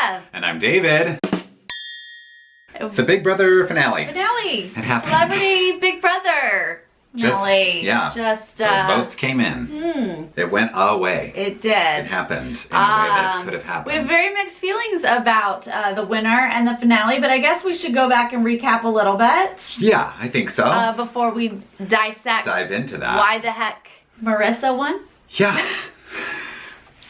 Omarosa. And I'm David. It's the Big Brother finale. It happened. Celebrity Big Brother finale. Those votes came in. It went away. It did. It happened in a way that could have happened. We have very mixed feelings about the winner and the finale, but I guess we should go back and recap a little bit. Yeah, I think so. Before we dive into that. Why the heck Marissa won? Yeah.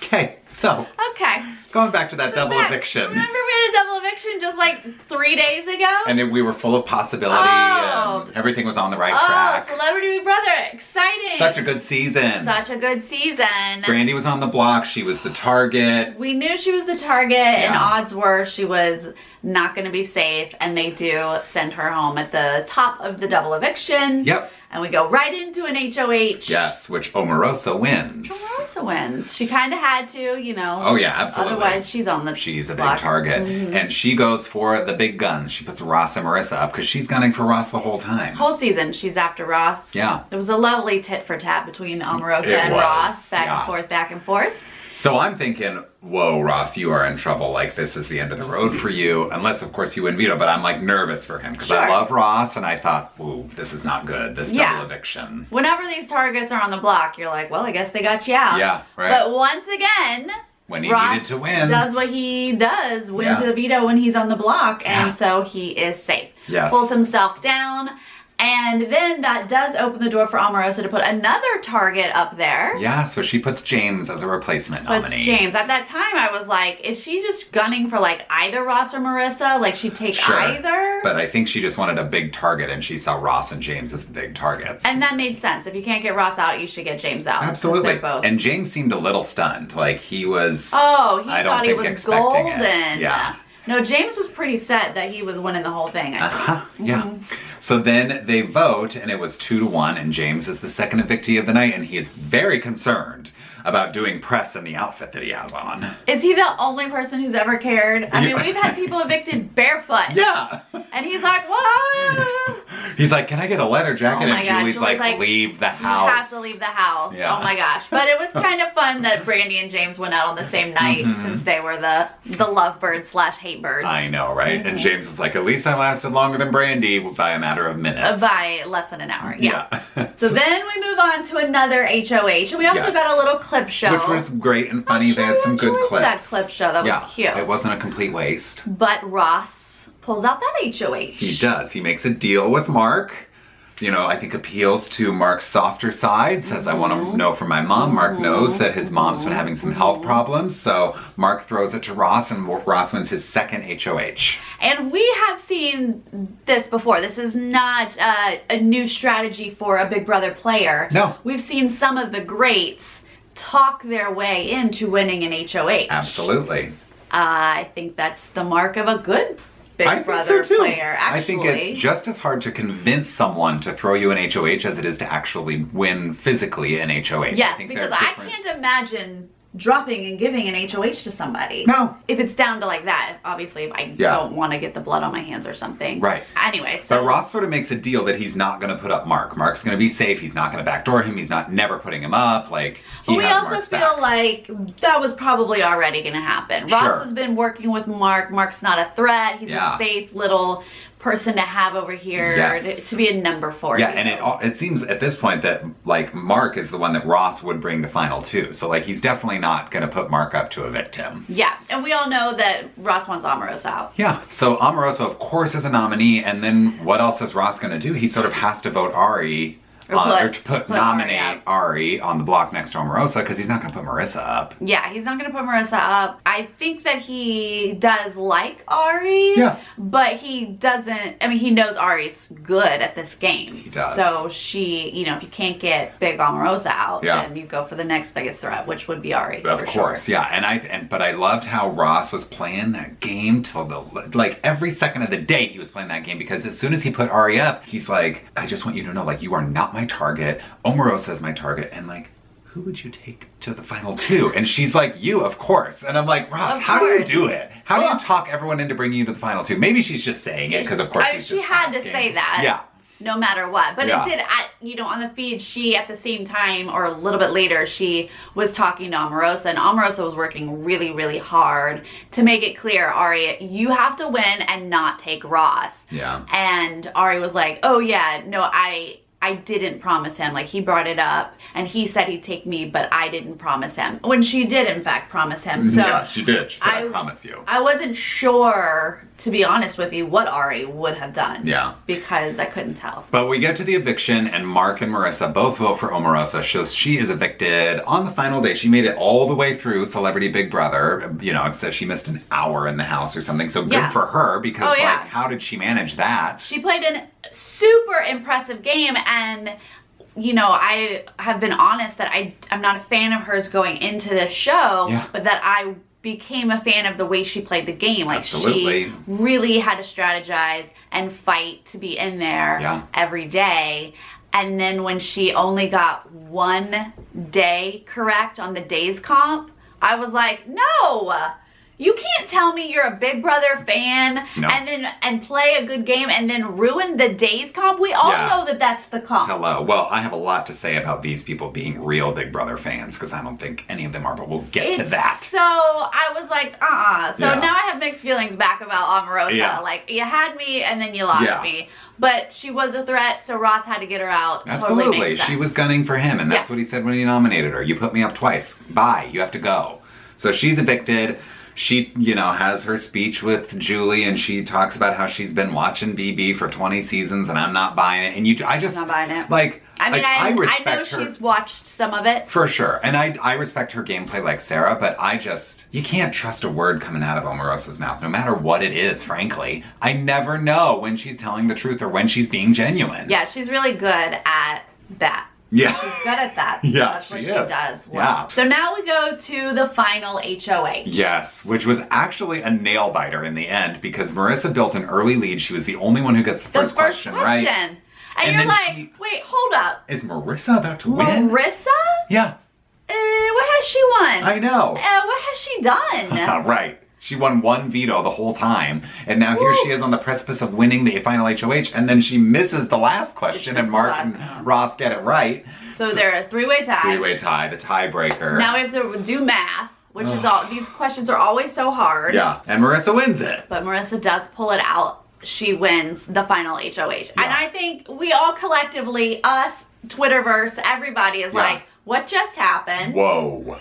Okay, so. Okay. Going back to that double eviction. Remember we had a double eviction just like 3 days ago? And we were full of possibility and everything was on the right track. Celebrity Big Brother, exciting. Such a good season. Such a good season. Brandy was on the block, she was the target. We knew she was the target and odds were she was not going to be safe, and they do send her home at the top of the double eviction. Yep. And we go right into an HOH. Yes, which Omarosa wins. Omarosa wins. She kind of had to, you know. Oh yeah, absolutely. Otherwise she's on the She's a block. big target. And she goes for the big guns. She puts Ross and Marissa up because she's gunning for Ross the whole time. Whole season she's after Ross. Yeah. There was a lovely tit for tat between Omarosa and Ross. Back and forth. So I'm thinking, whoa, Ross, you are in trouble. Like, this is the end of the road for you. Unless, of course, you win veto. But I'm, like, nervous for him. Because I love Ross. And I thought, ooh, this is not good. This double eviction. Whenever these targets are on the block, you're like, well, I guess they got you out. Yeah, right. But once again, when he Ross needed to win, does what he does, wins the veto when he's on the block. And so he is safe. Yes. Pulls himself down. And then that does open the door for Omarosa to put another target up there. Yeah, so she puts James as a replacement nominee. James. At that time, I was like, is she just gunning for like either Ross or Marissa? Like she'd take either? But I think she just wanted a big target and she saw Ross and James as the big targets. And that made sense. If you can't get Ross out, you should get James out. Absolutely. And James seemed a little stunned. Like he was, thought he was golden. Yeah. No, James was pretty set that he was winning the whole thing, I think. Yeah. So then they vote, and it was 2-1, and James is the second evictee of the night, and he is very concerned about doing press in the outfit that he has on. Is he the only person who's ever cared? I mean, we've had people evicted barefoot. Yeah. And he's like, what? He's like, can I get a leather jacket? And Julie's like, leave the house. You have to leave the house. Yeah. Oh my gosh. But it was kind of fun that Brandy and James went out on the same night since they were the lovebirds / hate birds. I know, right? And James was like, at least I lasted longer than Brandy by a matter of minutes. By less than an hour, yeah. So then we move on to another HOH. And we also got a little clip show. Which was great and funny. They had some good clips. That clip show. That was cute. It wasn't a complete waste. But Ross pulls out that HOH. He does. He makes a deal with Mark. You know, I think appeals to Mark's softer side, says, I want to know from my mom. Mark knows that his mom's been having some health problems, so Mark throws it to Ross, and Ross wins his second HOH. And we have seen this before. This is not a new strategy for a Big Brother player. No. We've seen some of the greats talk their way into winning an HOH. Absolutely. I think that's the mark of a good Big Brother player, actually. I think it's just as hard to convince someone to throw you an HOH as it is to actually win physically an HOH. Yes, because I can't imagine dropping and giving an HOH to somebody. No. If it's down to like that, obviously if I don't want to get the blood on my hands or something. Right. Anyway, so. But Ross sort of makes a deal that he's not going to put up Mark. Mark's going to be safe. He's not going to backdoor him. He's never putting him up. Like, he we has also Mark's feel back. like that was probably already going to happen. Ross has been working with Mark. Mark's not a threat. He's a safe little person to have over here to be a number 4. Yeah, and it seems at this point that like Mark is the one that Ross would bring to final 2. So like he's definitely not going to put Mark up to evict him. Yeah, and we all know that Ross wants Omarosa out. Yeah, so Omarosa of course is a nominee, and then what else is Ross going to do? He sort of has to vote Ari. Or to nominate Ari on the block next to Omarosa, because he's not going to put Marissa up. Yeah, he's not going to put Marissa up. I think that he does like Ari. Yeah. But he doesn't, I mean, he knows Ari's good at this game. He does. So she, you know, if you can't get big Omarosa out, then you go for the next biggest threat, which would be Ari. Of course, yeah. But I loved how Ross was playing that game till like every second of the day he was playing that game, because as soon as he put Ari up, he's like, I just want you to know, like, you are not my target. Omarosa is my target, and like, who would you take to the final 2? And she's like, you, of course. And I'm like, Ross, how do you do it? How do you talk everyone into bringing you to the final 2? Maybe she's just saying it because, of course, she had to say that. Yeah. no matter what. But Yeah. it did, on the feed, she, at the same time, or a little bit later, she was talking to Omarosa, and Omarosa was working really, really hard to make it clear, Ari, you have to win and not take Ross. Yeah. And Ari was like, oh yeah, no, I didn't promise him. Like, he brought it up and he said he'd take me, but I didn't promise him. When she did, in fact, promise him. So yeah, she did. She said, I promise you. I wasn't sure, to be honest with you, what Ari would have done. Yeah. Because I couldn't tell. But we get to the eviction, and Mark and Marissa both vote for Omarosa. So she is evicted on the final day. She made it all the way through Celebrity Big Brother, except she missed an hour in the house or something. So good for her, because how did she manage that? She played a super impressive game, and I have been honest that I'm not a fan of hers going into this show, but that I became a fan of the way she played the game. Like, she really had to strategize and fight to be in there every day. And then when she only got one day correct on the days comp, I was like, no! You can't tell me you're a Big Brother fan and play a good game and then ruin the days comp. We all know that that's the comp. Hello. Well, I have a lot to say about these people being real Big Brother fans, because I don't think any of them are, but we'll get to that. So I was like, So now I have mixed feelings back about Omarosa. Yeah. Like, you had me and then you lost me. But she was a threat, so Ross had to get her out. Absolutely. Totally makes sense. She was gunning for him, and that's what he said when he nominated her. You put me up twice. Bye. You have to go. So she's evicted. She, has her speech with Julie, and she talks about how she's been watching BB for 20 seasons, and I'm not buying it. And I'm not buying it. Like, I respect I know her. She's watched some of it. For sure. And I respect her gameplay like Sarah, but you can't trust a word coming out of Omarosa's mouth, no matter what it is, frankly. I never know when she's telling the truth or when she's being genuine. Yeah, she's really good at that. Yeah. She's good at that. Yeah, that's what she does well. Yeah. So now we go to the final HOH. Yes, which was actually a nail biter in the end, because Marissa built an early lead. She was the only one who gets the first question right. And you're like, wait, hold up. Is Marissa about to win? Marissa? Yeah. What has she won? I know. What has she done? Right. She won one veto the whole time, and now here she is on the precipice of winning the final HOH, and then she misses the last question, and Mark and Ross get it right. So they're a three-way tie. Three-way tie, the tiebreaker. Now we have to do math, which is these questions are always so hard. Yeah, and Marissa wins it. But Marissa does pull it out. She wins the final HOH. Yeah. And I think we all collectively, us, Twitterverse, everybody is like, what just happened? Whoa.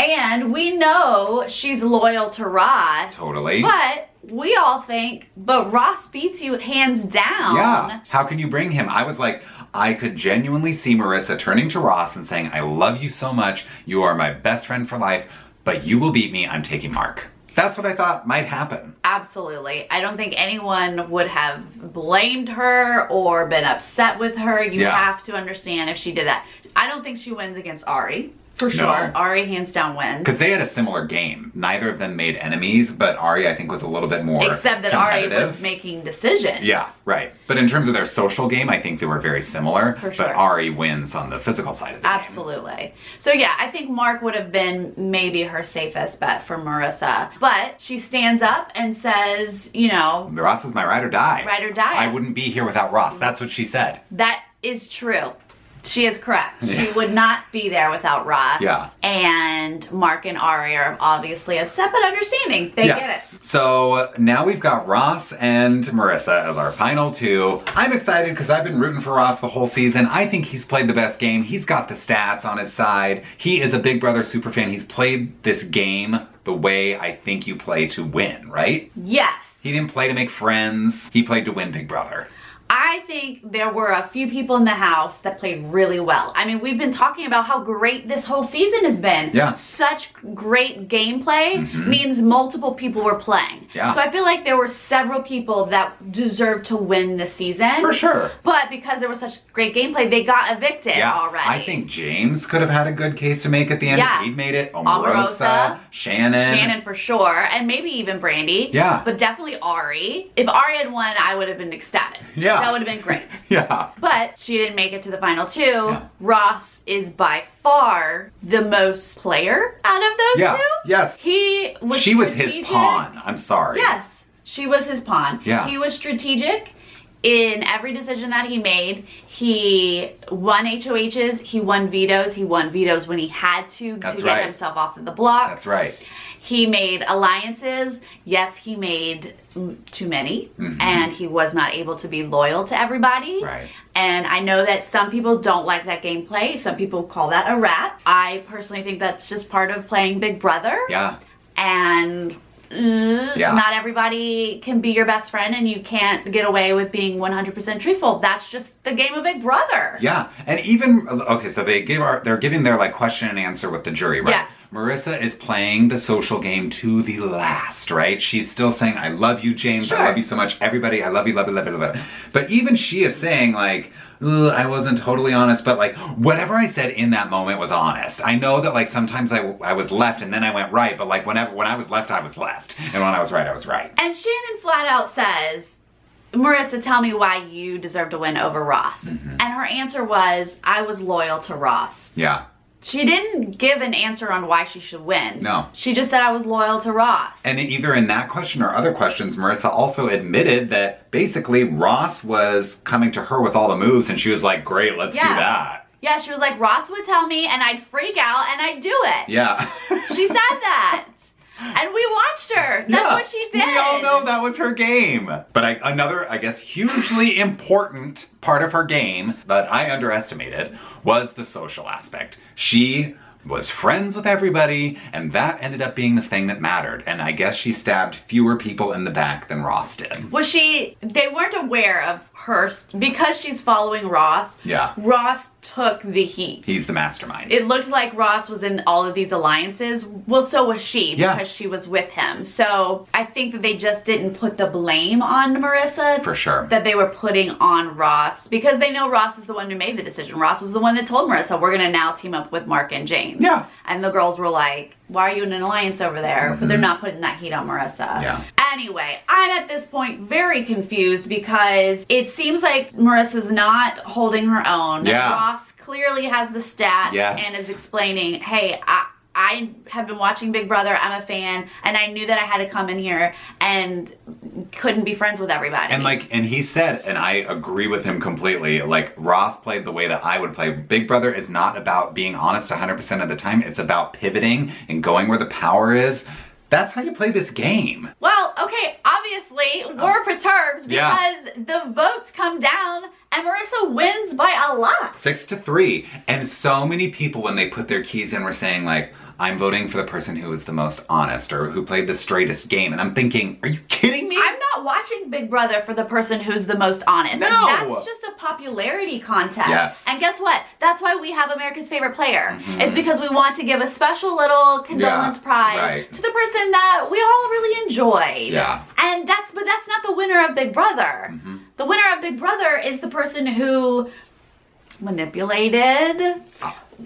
And we know she's loyal to Ross. Totally. But we all think, but Ross beats you hands down. Yeah. How can you bring him? I was like, I could genuinely see Marissa turning to Ross and saying, I love you so much. You are my best friend for life, but you will beat me. I'm taking Mark. That's what I thought might happen. Absolutely. I don't think anyone would have blamed her or been upset with her. You have to understand if she did that. I don't think she wins against Ari. For sure. No. Ari hands down wins. Because they had a similar game. Neither of them made enemies, but Ari, I think, was a little bit more Except that Ari was making decisions. Yeah, right. But in terms of their social game, I think they were very similar. For sure. But Ari wins on the physical side of the game. Absolutely. So yeah, I think Mark would have been maybe her safest bet for Marissa. But she stands up and says, Ross is my ride or die. Ride or die. I wouldn't be here without Ross. That's what she said. That is true. She is correct. She would not be there without Ross. Yeah. And Mark and Ari are obviously upset, but understanding. They get it. So now we've got Ross and Marissa as our final two. I'm excited because I've been rooting for Ross the whole season. I think he's played the best game. He's got the stats on his side. He is a Big Brother superfan. He's played this game the way I think you play to win, right? Yes. He didn't play to make friends. He played to win Big Brother. I think there were a few people in the house that played really well. I mean, we've been talking about how great this whole season has been. Yeah. Such great gameplay means multiple people were playing. Yeah. So I feel like there were several people that deserved to win this season. For sure. But because there was such great gameplay, they got evicted already. I think James could have had a good case to make at the end if he'd made it. Omarosa, Shannon. Shannon for sure. And maybe even Brandy. Yeah. But definitely Ari. If Ari had won, I would have been ecstatic. Yeah. That would have been great. Yeah. But she didn't make it to the final two. Yeah. Ross is by far the most player out of those two. Yes. She was his pawn. I'm sorry. Yes. She was his pawn. Yeah. He was strategic in every decision that he made. He won HOHs, he won vetoes. He won vetoes when he had to get himself off of the block. That's right. He made alliances. Yes, he made too many, and he was not able to be loyal to everybody. Right. And I know that some people don't like that gameplay. Some people call that a rat. I personally think that's just part of playing Big Brother. Yeah. And not everybody can be your best friend, and you can't get away with being 100% truthful. That's just the game of Big Brother. Yeah. And even, okay, so they're giving their like question and answer with the jury, right? Yes. Marissa is playing the social game to the last, right? She's still saying, I love you, James. Sure. I love you so much. Everybody, I love you, love you, love you, love you. But even she is saying like, I wasn't totally honest, but like whatever I said in that moment was honest. I know that like sometimes I was left and then I went right, but like when I was left, I was left. And when I was right, I was right. And Shannon flat out says, Marissa, tell me why you deserve to win over Ross. And her answer was, I was loyal to Ross. Yeah. She didn't give an answer on why she should win. No. She just said I was loyal to Ross. And either in that question or other questions, Marissa also admitted that basically Ross was coming to her with all the moves and she was like, great, let's do that. Yeah, she was like, Ross would tell me and I'd freak out and I'd do it. Yeah. She said that. And we watched her. That's what she did. We all know that was her game. But another, I guess, hugely important part of her game that I underestimated was the social aspect. She was friends with everybody, and that ended up being the thing that mattered. And I guess she stabbed fewer people in the back than Ross did. They weren't aware of her, because she's following Ross. Yeah. Ross took the heat. He's the mastermind. It looked like Ross was in all of these alliances. Well, so was she, because she was with him. So I think that they just didn't put the blame on Marissa. For sure. That they were putting on Ross, because they know Ross is the one who made the decision. Ross was the one that told Marissa, we're gonna now team up with Mark and James. Yeah. And the girls were like, why are you in an alliance over there? But they're not putting that heat on Marissa. Yeah. Anyway, I'm at this point very confused because it seems like Marissa's not holding her own. Yeah. Ross clearly has the stats Yes. and is explaining, hey, I have been watching Big Brother, I'm a fan, and I knew that I had to come in here and couldn't be friends with everybody. And he said, and I agree with him completely, like Ross played the way that I would play. Big Brother is not about being honest 100% of the time. It's about pivoting and going where the power is. That's how you play this game. Well, okay, obviously we're perturbed because the votes come down and Marissa wins by a lot. 6-3. And so many people, when they put their keys in, were saying like, I'm voting for the person who was the most honest or who played the straightest game. And I'm thinking, are you kidding me? I'm not watching Big Brother for the person who's the most honest. No. That's just a popularity contest. Yes. And guess what? That's why we have America's Favorite Player. It's because we want to give a special little condolence prize to the person that we all really enjoyed. Yeah. And that's not the winner of Big Brother. The winner of Big Brother is the person who manipulated,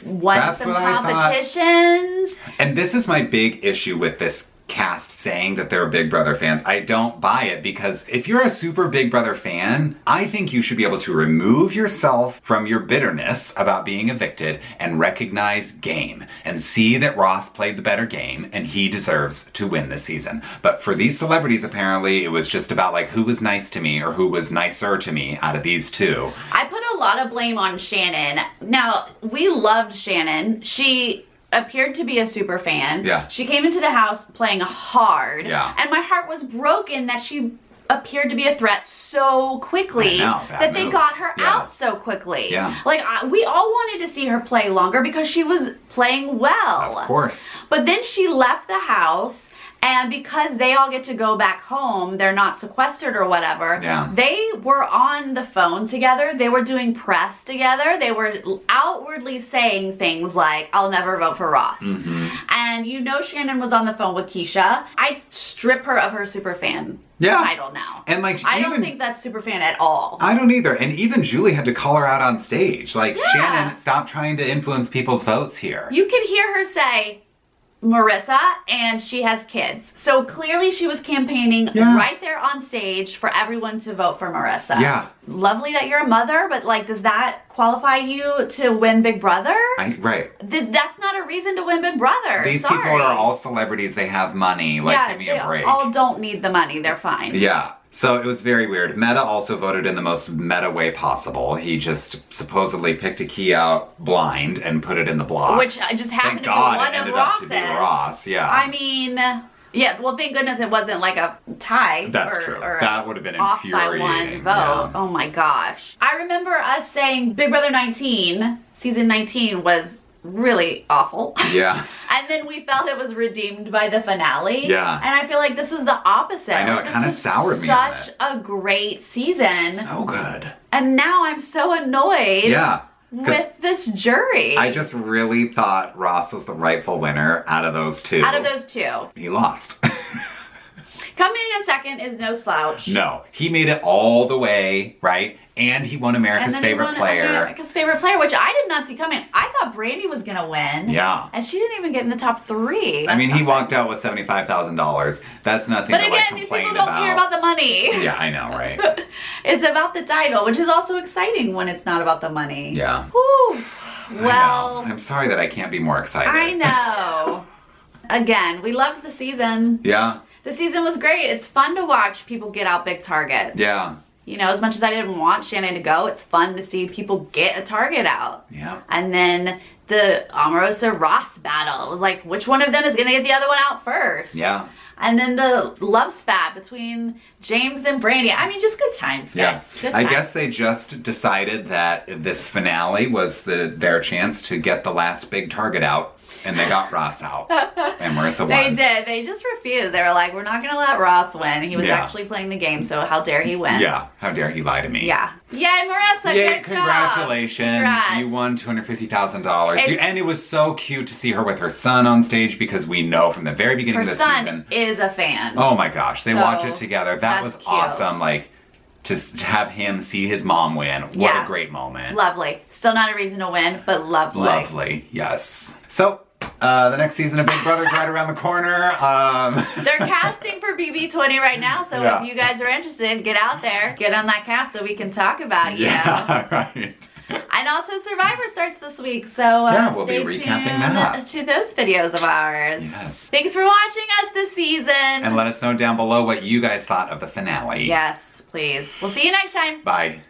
won some competitions. And this is my big issue with this cast saying that they're Big Brother fans. I don't buy it, because if you're a super Big Brother fan, I think you should be able to remove yourself from your bitterness about being evicted and recognize game and see that Ross played the better game and he deserves to win this season. But for these celebrities, apparently it was just about like who was nice to me or who was nicer to me out of these two. I put a lot of blame on Shannon. Now, we loved Shannon. She appeared to be a super fan. Yeah. She came into the house playing hard. Yeah. And my heart was broken that she appeared to be a threat so quickly, that they got her out so quickly. Yeah. Like, we all wanted to see her play longer because she was playing well. Of course. But then she left the house, and because they all get to go back home, they're not sequestered or whatever, they were on the phone together, they were doing press together, they were outwardly saying things like, I'll never vote for Ross. And you know Shannon was on the phone with Keisha. I'd strip her of her superfan title now. And like, I don't think that's superfan at all. I don't either. And even Julie had to call her out on stage. Like, Shannon, stop trying to influence people's votes here. You could hear her say, Marissa, and she has kids. So clearly she was campaigning right there on stage for everyone to vote for Marissa. Yeah. Lovely that you're a mother, but like, does that qualify you to win Big Brother? Right. That's not a reason to win Big Brother. These people are all celebrities. They have money. Like, give me a break. All don't need the money. They're fine. Yeah. So it was very weird. Meta also voted in the most meta way possible. He just supposedly picked a key out blind and put it in the block. Which just happened Thank to God be one it of ended up to Ross's. be Ross, yeah. I mean, yeah, well, thank goodness it wasn't like a tie. That's true. That would have been off by one infuriating. vote. Yeah. Oh my gosh. I remember us saying Big Brother 19, season 19 was really awful. Yeah. And then we felt it was redeemed by the finale. Yeah. And I feel like this is the opposite. I know, it This kind of was soured me on Such it. a great season. So good. And now I'm so annoyed. Yeah. With this jury. I just really thought Ross was the rightful winner out of those two. Out of those two. He lost. Coming in second is no slouch. No, he made it all the way, right? And he won America's Favorite Player. America's Favorite Player, which I did not see coming. I thought Brandy was gonna win. Yeah. And she didn't even get in the top 3. I mean, he walked out with $75,000. That's nothing But to again, like these complain people don't care about the money. Yeah, I know, right? It's about the title, which is also exciting when it's not about the money. Yeah. Whew. I Well, know. I'm sorry that I can't be more excited. I know. Again, we loved the season. Yeah. The season was great. It's fun to watch people get out big targets. Yeah. You know, as much as I didn't want Shannon to go, it's fun to see people get a target out. Yeah. And then the Omarosa Ross battle. It was like, which one of them is going to get the other one out first? Yeah. And then the love spat between James and Brandy. I mean, just good times, guys. Yeah. Good I times. guess they just decided that this finale was their chance to get the last big target out. And they got Ross out. And Marissa won. They did. They just refused. They were like, we're not going to let Ross win. He was Yeah. actually playing the game, so how dare he win? Yeah. How dare he lie to me? Yeah. Yay, Marissa. Yay, good congratulations. job. Congrats. You won $250,000. It's- And it was so cute to see her with her son on stage because we know from the very beginning Her of the son season. is a fan. Oh my gosh. They So, watch it together. That that's was cute. awesome. Like, to have him see his mom win. What Yeah. a great moment. Lovely. Still not a reason to win, but lovely. Lovely. Yes. So, the next season of Big Brother's right around the corner. They're casting for BB20 right now, so Yeah. if you guys are interested, get out there, get on that cast so we can talk about you. Yeah, right. And also Survivor starts this week, so Yeah, we'll be stay recapping tuned that. to those videos of ours. Yes. Thanks for watching us this season. And let us know down below what you guys thought of the finale. Yes, please. We'll see you next time. Bye.